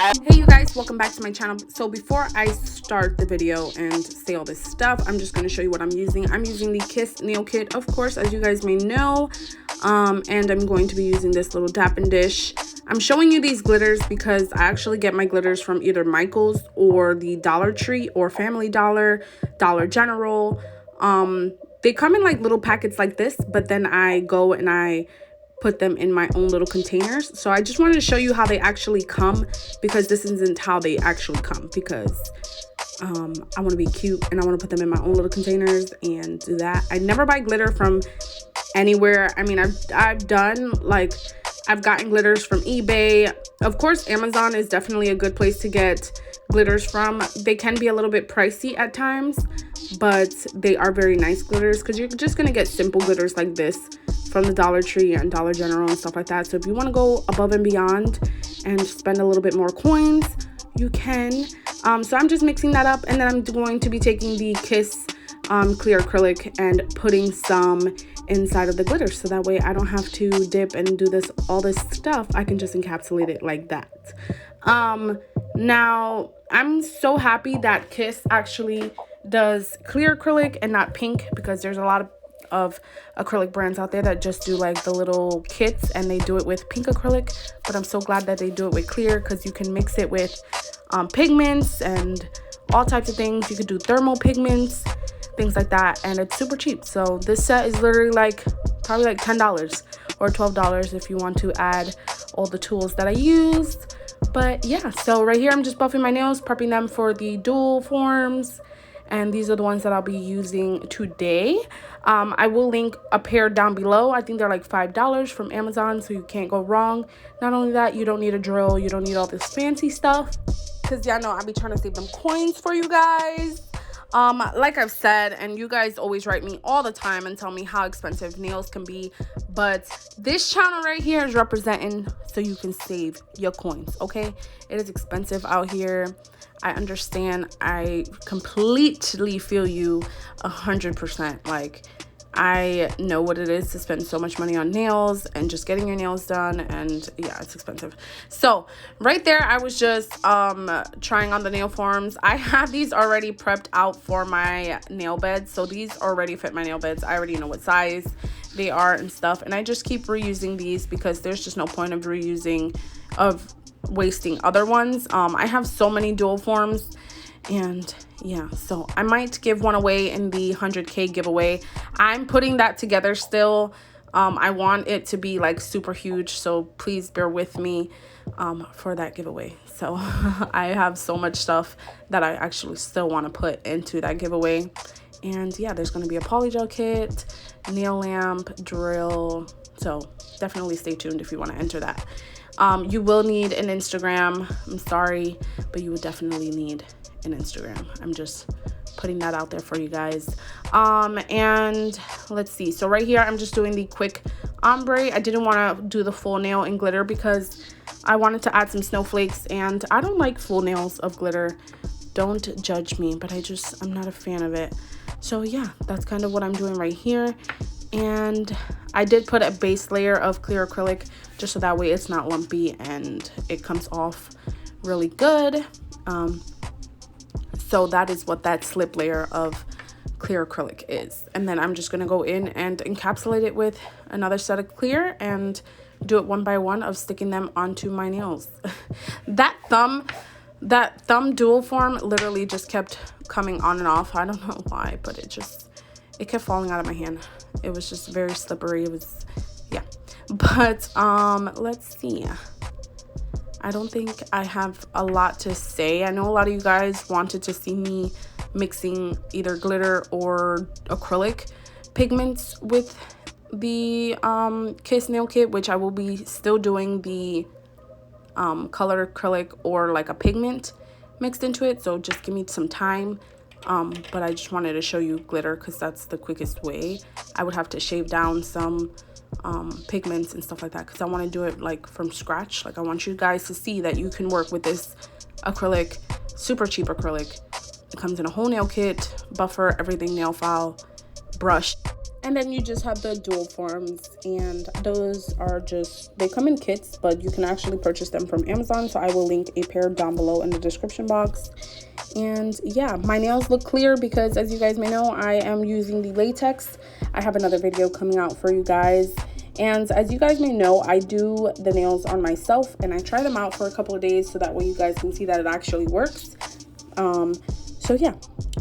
Hey you guys, welcome back to my channel. So before I start the video and say all this stuff, I'm just going to show you what I'm using. I'm using the Kiss Nail Kit, of course, as you guys may know, and I'm going to be using this little tap and dish. I'm showing you these glitters because I actually get my glitters from either Michael's or the Dollar Tree or Family Dollar, Dollar General. They come in like little packets like this, but then I go and I put them in my own little containers. So I just wanted to show you how they actually come, because this isn't how they actually come, because I want to be cute and I want to put them in my own little containers and do that. I never buy glitter from anywhere. I mean, I've done, like, I've gotten glitters from eBay. Of course, Amazon is definitely a good place to get glitters from. They can be a little bit pricey at times, but they are very nice glitters, because you're just going to get simple glitters like this from the Dollar Tree and Dollar General and stuff like that. So if you want to go above and beyond and spend a little bit more coins, you can. So I'm just mixing that up, and then I'm going to be taking the Kiss clear acrylic and putting some inside of the glitter, so that way I don't have to dip and do all this stuff. I can just encapsulate it like that. Now I'm so happy that Kiss actually does clear acrylic and not pink, because there's a lot of acrylic brands out there that just do like the little kits and they do it with pink acrylic, but I'm so glad that they do it with clear, because you can mix it with pigments and all types of things. You could do thermal pigments, things like that, and it's super cheap. So this set is literally like probably like $10 or $12 if you want to add all the tools that I used. But yeah, so right here I'm just buffing my nails, prepping them for the dual forms, and these are the ones that I'll be using today. I will link a pair down below. I think they're like $5 from Amazon, so you can't go wrong. Not only that, you don't need a drill, you don't need all this fancy stuff, because y'all know I be trying to save them coins for you guys. Like I've said, and you guys always write me all the time and tell me how expensive nails can be, but this channel right here is representing so you can save your coins, okay? It is expensive out here. I understand. I completely feel you 100%. Like, I know what it is to spend so much money on nails and just getting your nails done, and yeah, it's expensive. So right there, I was just trying on the nail forms. I have these already prepped out for my nail beds, so these already fit my nail beds. I already know what size they are and stuff, and I just keep reusing these because there's just no point of wasting other ones. I have so many dual forms, and yeah, so I might give one away in the 100K giveaway. I'm putting that together still. I want it to be like super huge, so please bear with me for that giveaway. So I have so much stuff that I actually still want to put into that giveaway. And yeah, there's going to be a polygel kit, nail lamp, drill, so definitely stay tuned if you want to enter that. You will need an Instagram. I'm sorry, but you would definitely need an Instagram. I'm just putting that out there for you guys. And let's see. So right here, I'm just doing the quick ombre. I didn't want to do the full nail in glitter because I wanted to add some snowflakes, and I don't like full nails of glitter. Don't judge me, but I'm not a fan of it. So yeah, that's kind of what I'm doing right here. And I did put a base layer of clear acrylic just so that way it's not lumpy and it comes off really good. So that is what that slip layer of clear acrylic is. And then I'm just going to go in and encapsulate it with another set of clear and do it one by one of sticking them onto my nails. That thumb dual form literally just kept coming on and off. I don't know why, but it kept falling out of my hand. It was just very slippery. It was, yeah. But let's see. I don't think I have a lot to say. I know a lot of you guys wanted to see me mixing either glitter or acrylic pigments with the Kiss Nail Kit, which I will be still doing the colored acrylic or like a pigment mixed into it. So just give me some time. But I just wanted to show you glitter because that's the quickest way. I would have to shave down some pigments and stuff like that because I want to do it like from scratch. Like, I want you guys to see that you can work with this acrylic, super cheap acrylic. It comes in a whole nail kit, buffer, everything, nail file, brush. And then you just have the dual forms, and those are just, they come in kits, but you can actually purchase them from Amazon. So I will link a pair down below in the description box. And yeah, my nails look clear because, as you guys may know, I am using the latex. I have another video coming out for you guys. And as you guys may know, I do the nails on myself, and I try them out for a couple of days so that way you guys can see that it actually works. So yeah,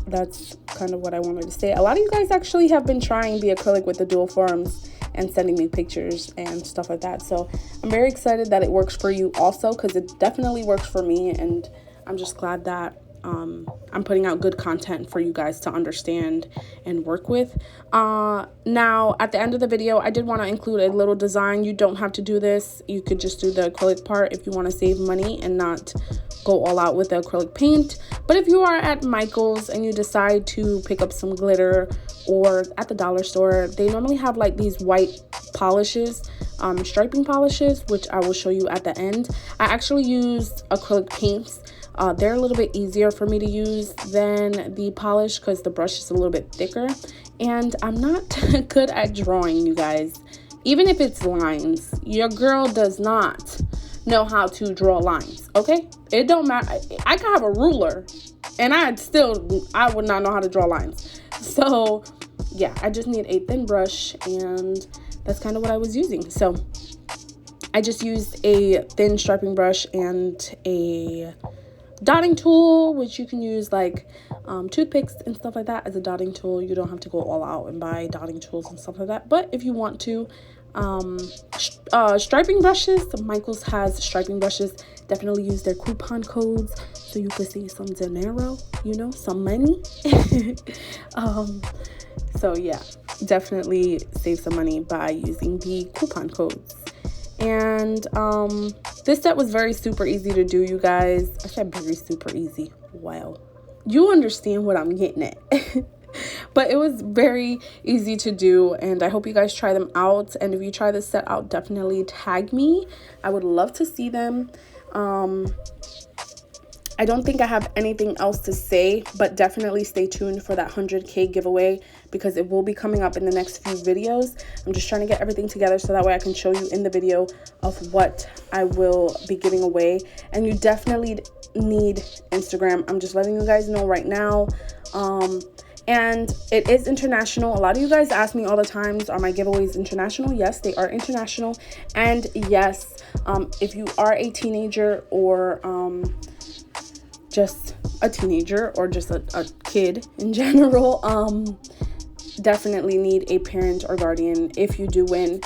that's kind of what I wanted to say. A lot of you guys actually have been trying the acrylic with the dual forms and sending me pictures and stuff like that. So I'm very excited that it works for you also, because it definitely works for me, and I'm just glad that I'm putting out good content for you guys to understand and work with. Now, at the end of the video, I did want to include a little design. You don't have to do this. You could just do the acrylic part if you want to save money and not go all out with the acrylic paint. But if you are at Michael's and you decide to pick up some glitter, or at the dollar store, they normally have like these white polishes, striping polishes, which I will show you at the end. I actually used acrylic paints. They're a little bit easier for me to use than the polish because the brush is a little bit thicker, and I'm not good at drawing, you guys. Even if it's lines, your girl does not know how to draw lines, okay? It don't matter. I could have a ruler and I would not know how to draw lines. So yeah, I just need a thin brush, and that's kind of what I was using. So I just used a thin striping brush and a dotting tool, which you can use like toothpicks and stuff like that as a dotting tool. You don't have to go all out and buy dotting tools and stuff like that, but if you want to, striping brushes, Michael's has striping brushes. Definitely use their coupon codes so you can save some dinero, you know, some money. So yeah, definitely save some money by using the coupon codes. And this set was very super easy to do, you guys. I said very super easy. Wow, you understand what I'm getting at. But it was very easy to do, and I hope you guys try them out. And if you try this set out, definitely tag me. I would love to see them. I don't think I have anything else to say, but definitely stay tuned for that 100K giveaway, because it will be coming up in the next few videos. I'm just trying to get everything together so that way I can show you in the video of what I will be giving away. And you definitely need Instagram. I'm just letting you guys know right now. And it is international. A lot of you guys ask me all the times, are my giveaways international? Yes, they are international. And yes, if you are a teenager, or just a teenager, or just a kid in general, definitely need a parent or guardian. If you do win,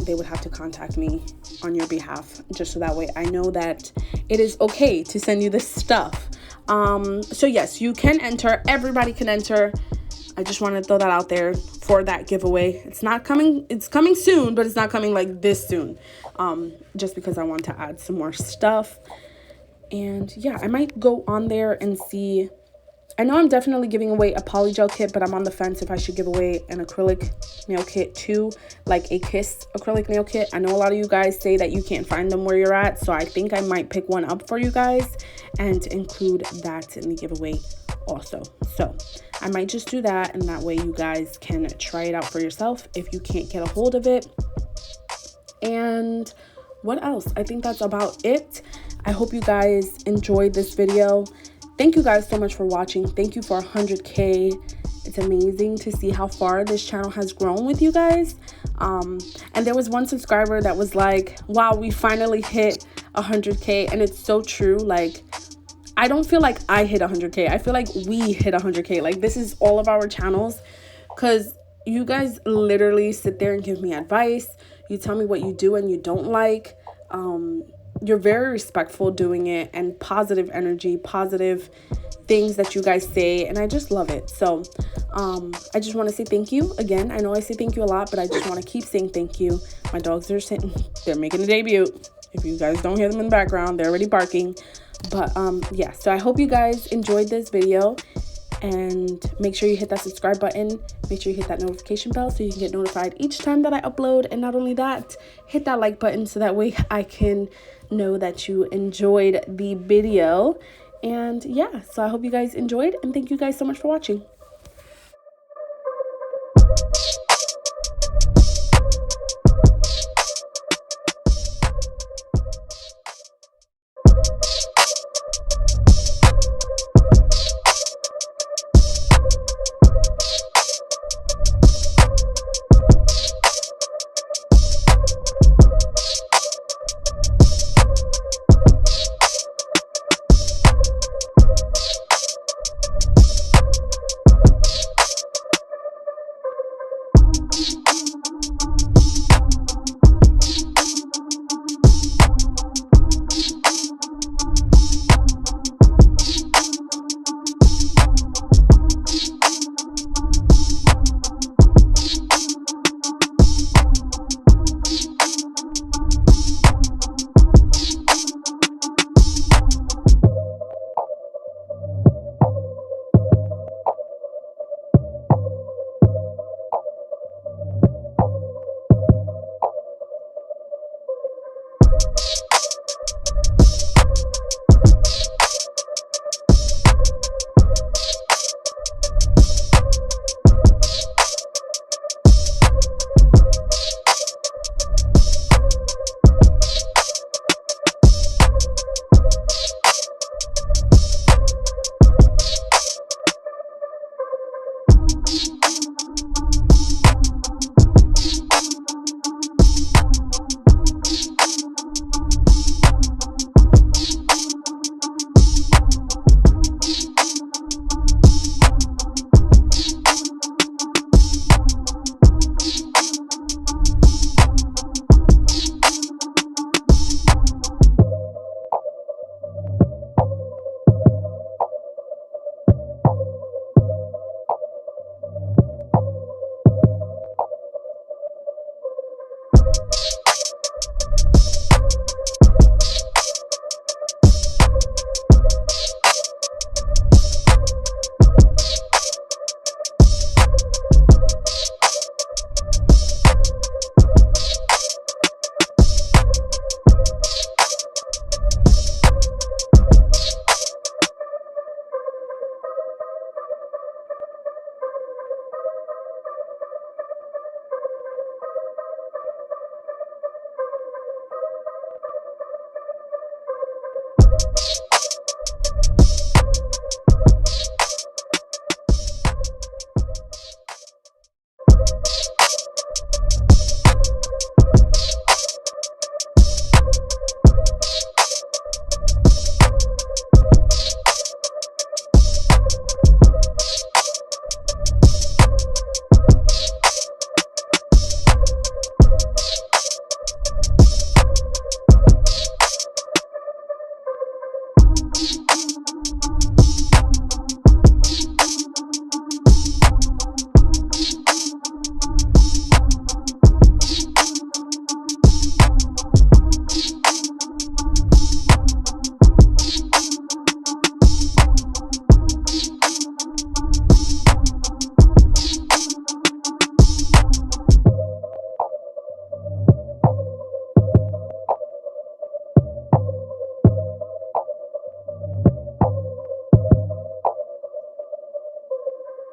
they would have to contact me on your behalf, just so that way I know that it is okay to send you this stuff. So yes, you can enter. Everybody can enter. I just want to throw that out there for that giveaway. It's not coming. It's coming soon, but it's not coming like this soon. Just because I want to add some more stuff. And yeah, I might go on there and see. I know I'm definitely giving away a polygel kit, but I'm on the fence if I should give away an acrylic nail kit too, like a Kiss acrylic nail kit. I know a lot of you guys say that you can't find them where you're at, so I think I might pick one up for you guys and include that in the giveaway also. So I might just do that, and that way you guys can try it out for yourself if you can't get a hold of it. And what else? I think that's about it. I hope you guys enjoyed this video. Thank you guys so much for watching. Thank you for 100K. It's amazing to see how far this channel has grown with you guys. And there was one subscriber that was like, wow, we finally hit 100K. And it's so true. Like, I don't feel like I hit 100K. I feel like we hit 100K. Like, this is all of our channels, because you guys literally sit there and give me advice. You tell me what you do and you don't like. You're very respectful doing it, and positive energy, positive things that you guys say, and I just love it. So I just want to say thank you again. I know I say thank you a lot, but I just want to keep saying thank you. My dogs are sitting, they're making a debut. If you guys don't hear them in the background, they're already barking. But yeah, so I hope you guys enjoyed this video, and make sure you hit that subscribe button. Make sure you hit that notification bell so you can get notified each time that I upload. And not only that, hit that like button so that way I can know that you enjoyed the video. And yeah, so I hope you guys enjoyed, and thank you guys so much for watching.